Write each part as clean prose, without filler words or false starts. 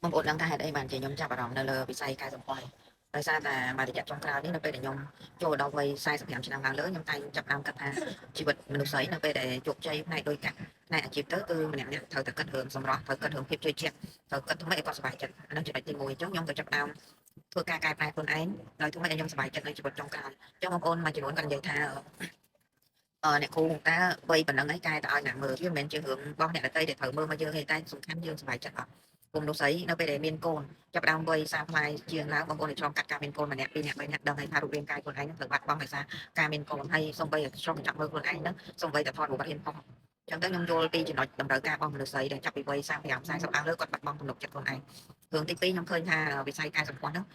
បងប្អូនដឹងថាហេតុអីបានជាខ្ញុំចាប់អារម្មណ៍នៅលើវិស័យកែសម្ផស្សដោយសារតែមួយរយៈចុងក្រោយនេះនៅពេលដែលខ្ញុំចូលដល់វ័យ45ឆ្នាំឡើងលើខ្ញុំតែងចាប់ផ្ដើមគិតថាជីវិតមនុស្សស្រីនៅពេលដែលជោគជ័យផ្នែកលុយកាក់ផ្នែកអាជីពទៅគឺម្នាក់ៗត្រូវតែគិតរឿងសម្រស់ត្រូវគិតរឿងភាពជឿជាក់ត្រូវគិតធ្វើម៉េចឲ្យគាត់សប្បាយចិត្តអានោះចំណុចទី1អញ្ចឹងខ្ញុំក៏ចាប់ផ្ដើមធ្វើការកែប្រែខ្លួនឯងដោយធ្វើម៉េចឲ្យខ្ញុំសប្បាយចិត្តនៅជីវិតចុងក្រោយអញ្ចឹងបងប្អូនមួយចំនួនក៏និយាយថាអ្នកគ្រូតើវ័យប៉ុណ្ណឹងឯងកែទៅឲ្យអ្នកមើលវាមិនមែនជារឿងរបស់អ្នកដទៃដែលត្រូវមើលមកយើងទេតែសំខាន់យើងសប្បាយចិត្តអត់គុំនោះស្អីនៅពេលដែលមានកូនចាប់ផ្ដើមវ័យ30ផ្លាយជាងឡើងបងប្អូនដែលឆ្លងកាត់ការមានកូនម្នាក់ពីរនាក់បីនាក់ដឹងហើយថារូបរាងកាយខ្លួនឯងនឹងត្រូវបាត់បង់ដោយសារការមានកូនហើយសូម្បីតែឆ្លងកញ្ចក់មើលខ្លួនឯងហ្នឹងសូម្បីតែថតរូបអត់ហ៊ានផុសចឹងទៅខ្ញុំយល់ពីចំណុចតម្រូវការរបស់មនុស្សស្រីដែលចាប់ពីវ័យ35 40ឡើងលើគាត់បាត់បង់ទំនុកចិត្តខ្លួនឯងរឿងទី2ខ្ញុំឃើញថាវិស័យកែសម្ផស្សហ្នឹង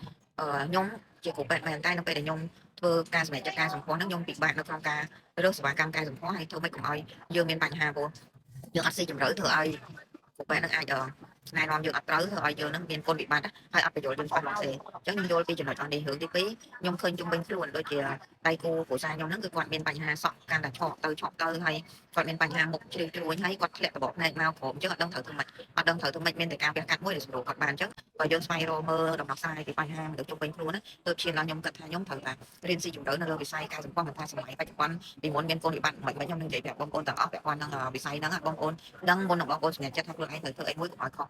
ខ្ញុំជាគ្រូពេទ្យមែនតែនៅពេលដែលខ្ញុំធ្វើការសម្រេចចិត្តកែសម្ផស្សហ្នឹងខ្ញុំពិបាកនៅក្នុងការរើសសេវាកម្មកែសម្ផស្សហើយធ្វើម៉េចកុំឲ្យយើងមានបញ្ហាព្រោះយើងអត់ស៊ីជម្រៅធ្វើឲ្យពួកបែរនឹងអាចណែនាំយើងអត់ត្រូវធ្វើឲ្យយើងនឹងមានគុណវិបត្តិហើយអត់បញ្យល់យើងច្បាស់លាស់ទេអញ្ចឹងខ្ញុំយល់ពីចំណុចអស់នេះរឿងទី2ខ្ញុំឃើញជុំវិញខ្លួនដូចជាដៃគូគ្រួសារខ្ញុំហ្នឹងគឺគាត់មានបញ្ហាសក់កាន់តែឆក់ទៅហើយគាត់មានបញ្ហាមុខជ្រីវជ្រួញហើយគាត់ធ្លាក់តបភ្នែកមកក្រោមអញ្ចឹងអត់ដឹងត្រូវធ្វើម៉េចអត់ដឹងត្រូវធ្វើម៉េចមានតែការវះកាត់មួយដែលសម្រួលគាត់បានអញ្ចឹងបើយើងស្វែងរកមើលដំណោះស្រាយពីបញ្ហាទៅជុំវិញខ្លួនណាទើបឈានដល់ខ្ញុំគិតថាខ្ញុំត្រូវតែរៀនស៊ីជម្រៅនៅលើវិស័យកែសម្ផស្សមិនថាសម័យបច្ចុប្បន្នពីមុនមានគុណវិបត្តិមិនខ្ញុំនឹងនិយាយប្រាប់បងប្អូនទាំងអស់ពាក់ព័ន្ធនឹងវិស័យហ្នឹងបងប្អូនដឹងមុននឹងបងប្អូនសម្រេចចិត្តថាខ្លួនឯងត្រូវធ្វើអីមួយកុំឲ្យខុស